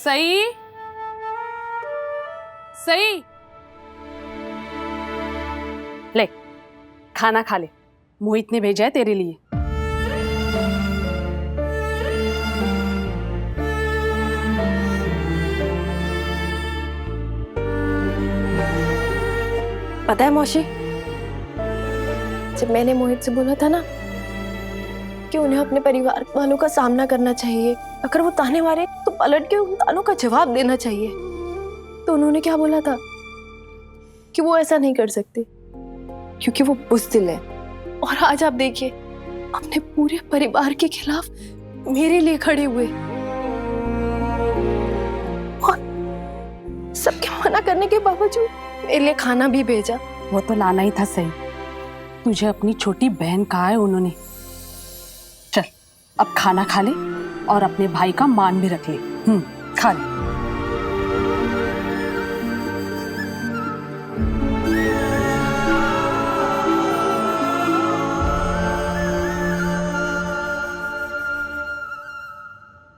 सही सही, ले खाना खा ले, मोहित ने भेजा है तेरे लिए। पता है मौसी, जब मैंने मोहित से बोला था ना कि उन्हें अपने परिवार वालों का सामना करना चाहिए, अगर वो ताने मारे तो पलट के उन तानों का जवाब देना चाहिए, तो उन्होंने क्या बोला था कि वो ऐसा नहीं कर सकते क्योंकि वो बुज़दिल है। और आज आप देखिए, अपने पूरे परिवार के खिलाफ मेरे लिए खड़े हुए और सबके मना करने के बावजूद मेरे लिए खाना भी भेजा। वो तो लाना ही था सही, तुझे अपनी छोटी बहन कहा है उन्होंने। चल अब खाना खा ले और अपने भाई का मान भी रख ले। खा ले।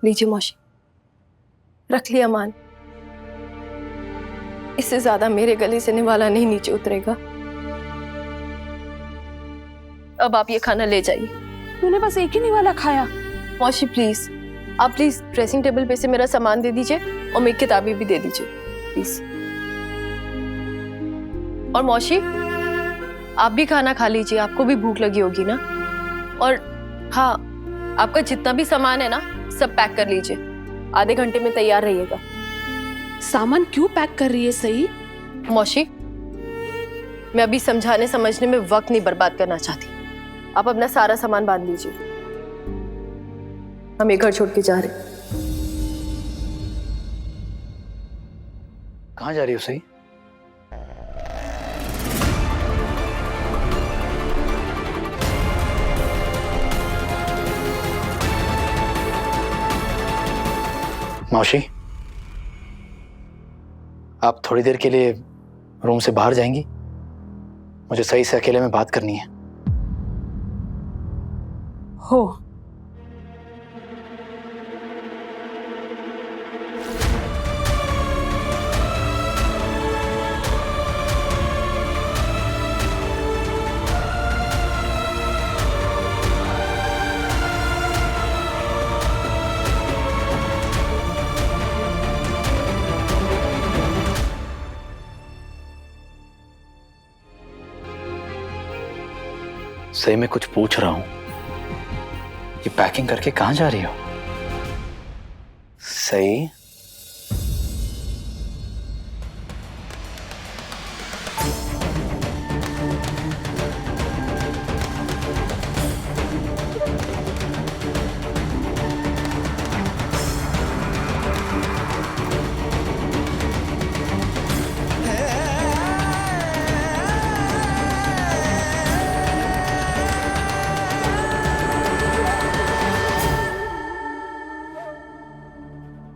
लीजिए मौसी, रख लिया मान। इससे ज्यादा मेरे गले से निवाला नहीं नीचे उतरेगा। अब आप ये खाना ले जाइए। तूने बस एक ही निवाला खाया। मौसी प्लीज, आप प्लीज ड्रेसिंग टेबल पे से मेरा सामान दे दीजिए और मेरी किताबें भी दे दीजिए प्लीज। और मौसी, आप भी खाना खा लीजिए, आपको भी भूख लगी होगी ना। और हाँ, आपका जितना भी सामान है ना सब पैक कर लीजिए, आधे घंटे में तैयार रहिएगा। सामान क्यों पैक कर रही है सही? मौसी, मैं अभी समझाने समझने में वक्त नहीं बर्बाद करना चाहती। आप अपना सारा सामान बांध लीजिए, हम ये घर छोड़ के जा रहे हैं। कहाँ जा रही हो सही? मौसी, आप थोड़ी देर के लिए रूम से बाहर जाएंगी? मुझे सही से अकेले में बात करनी है। हो सही में कुछ पूछ रहा हूं, ये पैकिंग करके कहां जा रही हो? सही,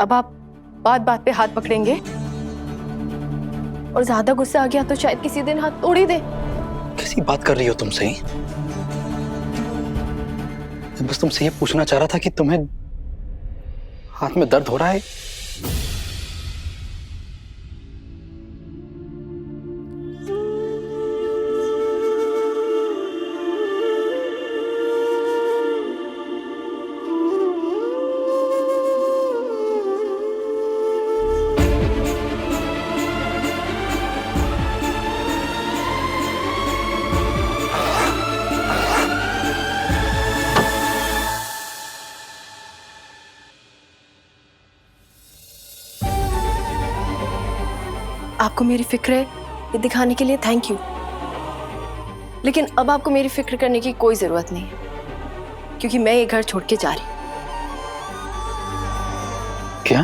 अब आप बात बात पे हाथ पकड़ेंगे और ज्यादा गुस्सा आ गया तो शायद किसी दिन हाथ तोड़ ही दे। कैसी बात कर रही हो तुम सही? मैं बस तुमसे ये पूछना चाह रहा था कि तुम्हें हाथ में दर्द हो रहा है? आपको मेरी फिक्र है ये दिखाने के लिए थैंक यू, लेकिन अब आपको मेरी फिक्र करने की कोई जरूरत नहीं है क्योंकि मैं ये घर छोड़ के जा रही हूं। क्या?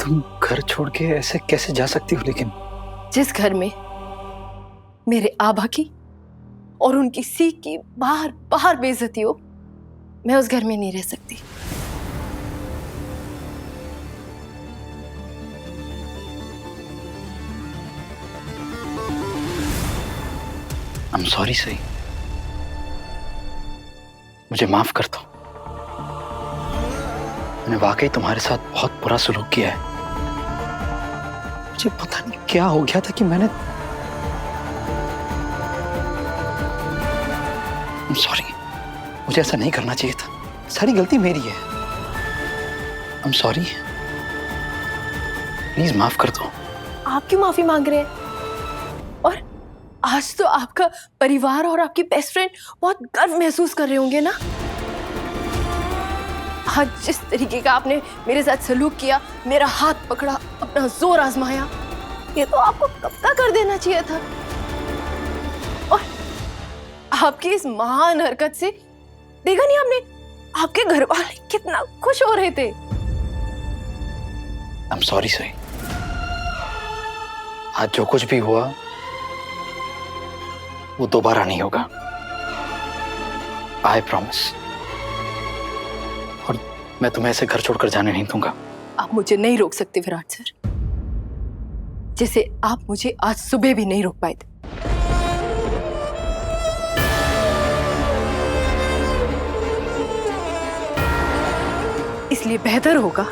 तुम घर छोड़ के ऐसे कैसे जा सकती हो? लेकिन जिस घर में मेरे आबा की और उनकी सीख की बाहर बाहर बेइज्जती हो, मैं उस घर में नहीं रह सकती। I'm sorry सही, मुझे माफ कर दो। मैंने वाकई तुम्हारे साथ बहुत बुरा सलूक किया है। मुझे पता नहीं क्या हो गया था कि मैंने सॉरी, मुझे ऐसा नहीं करना चाहिए था। सारी गलती मेरी है। I'm sorry। प्लीज माफ कर दो। आप क्यों माफी मांग रहे हैं? और आज तो आपका परिवार और आपकी बेस्ट फ्रेंड बहुत गर्व महसूस कर रहे होंगे ना। आज जिस तरीके का आपने मेरे साथ सलूक किया, मेरा हाथ पकड़ा, अपना जोर आजमाया, ये तो आपको कब का कर देना चाहिए था। और आपकी इस महान हरकत से देखा नहीं आपने, आपके घर वाले कितना खुश हो रहे थे। I'm sorry सही। आज जो कुछ भी हुआ वो दोबारा नहीं होगा। I promise। और मैं तुम्हें ऐसे घर छोड़कर जाने नहीं दूंगा। आप मुझे नहीं रोक सकते विराट सर, जैसे आप मुझे आज सुबह भी नहीं रोक पाए थे। इसलिए बेहतर होगा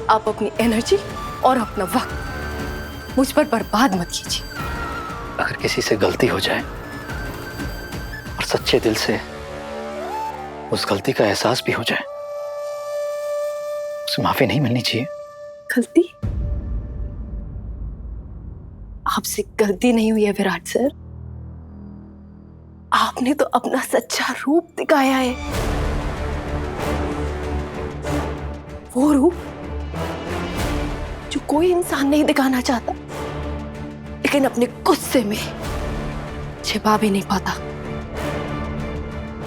आप अपनी एनर्जी और अपना वक्त मुझ पर बर्बाद मत कीजिए। अगर किसी से गलती हो जाए और सच्चे दिल से उस गलती का एहसास भी हो जाए, उसे माफी नहीं मिलनी चाहिए। गलती? आपसे गलती नहीं हुई है विराट सर, आपने तो अपना सच्चा रूप दिखाया है। वो रूप जो कोई इंसान नहीं दिखाना चाहता, लेकिन अपने गुस्से में छिपा भी नहीं पाता।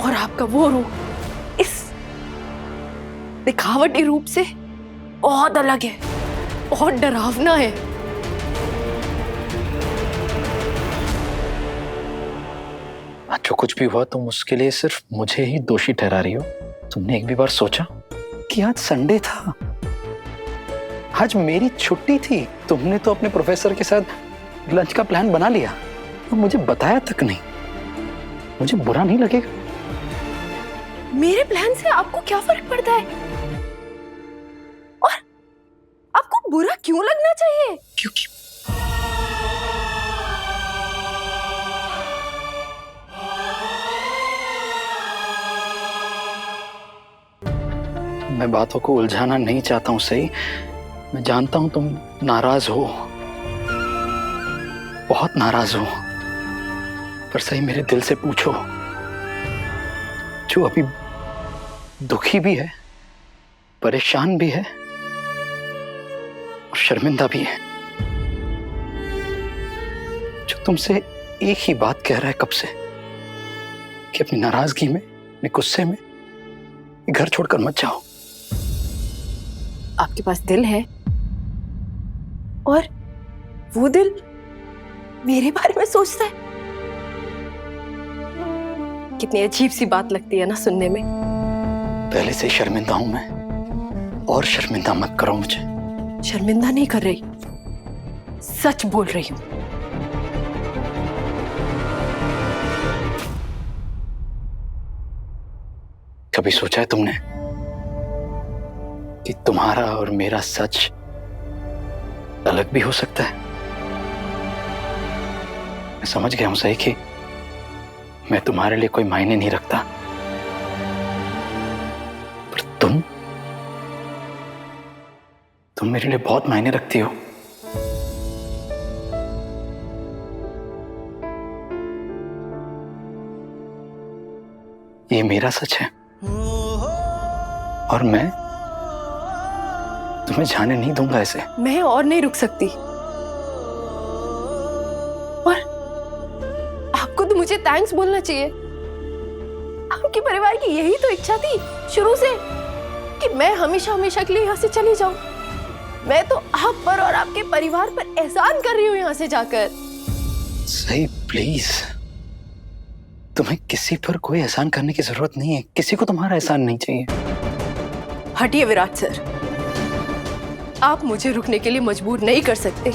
और आपका वो रूप इस दिखावटी रूप से बहुत अलग है, बहुत डरावना है। जो कुछ भी हुआ तुम उसके लिए सिर्फ मुझे ही दोषी ठहरा रही हो। तुमने एक भी बार सोचा कि आज संडे था, आज मेरी छुट्टी थी। तुमने तो अपने प्रोफेसर के साथ लंच का प्लान बना लिया और मुझे बताया तक नहीं। मुझे बुरा नहीं लगेगा? मेरे प्लान से आपको क्या फर्क पड़ता है? और आपको बुरा क्यों लगना चाहिए? क्योंकि मैं बातों को उलझाना नहीं चाहता हूं सही। मैं जानता हूं तुम नाराज हो, बहुत नाराज हो, पर सही मेरे दिल से पूछो, जो अभी दुखी भी है, परेशान भी है और शर्मिंदा भी है, जो तुमसे एक ही बात कह रहा है कब से कि अपनी नाराजगी में, अपने गुस्से में घर छोड़कर मत जाओ। आपके पास दिल है और वो दिल मेरे बारे में सोचता है। कितनी अजीब सी बात लगती है ना सुनने में। पहले से शर्मिंदा हूं मैं, और शर्मिंदा मत करो मुझे। शर्मिंदा नहीं कर रही, सच बोल रही हूं। कभी सोचा है तुमने कि तुम्हारा और मेरा सच अलग भी हो सकता है? मैं समझ गया हूं सही कि मैं तुम्हारे लिए कोई मायने नहीं रखता, पर तुम मेरे लिए बहुत मायने रखती हो। ये मेरा सच है और मैं तुम्हें जाने नहीं दूंगा ऐसे। मैं और नहीं रुक सकती। और आपको तो मुझे थैंक्स बोलना चाहिए। आपके परिवार की यही तो इच्छा थी शुरू से कि मैं हमेशा हमेशा के लिए यहाँ से चली जाऊं। मैं तो आप पर और आपके परिवार पर एहसान कर रही हूँ यहाँ से जाकर। सही, प्लीज, तुम्हें किसी पर कोई एहसान करने की जरूरत नहीं है। किसी को तुम्हारा एहसान नहीं चाहिए। हटिए विराट सर, आप मुझे रुकने के लिए मजबूर नहीं कर सकते,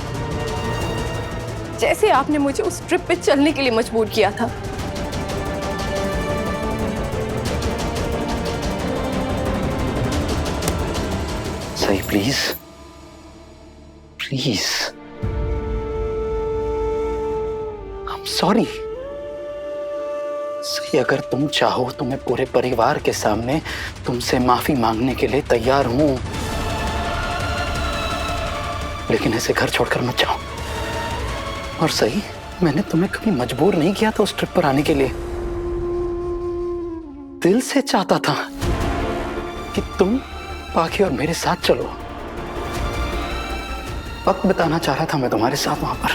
जैसे आपने मुझे उस ट्रिप पे चलने के लिए मजबूर किया था। Please please, I am sorry. सही, अगर तुम चाहो तो मैं पूरे परिवार के सामने तुमसे माफी मांगने के लिए तैयार हूं, लेकिन ऐसे घर छोड़कर मत जाओ। और सही, मैंने तुम्हें कभी मजबूर नहीं किया था उस ट्रिप पर आने के लिए। दिल से चाहता था कि तुम पाखी और मेरे साथ चलो। वक्त बिताना चाह रहा था मैं तुम्हारे साथ वहां पर।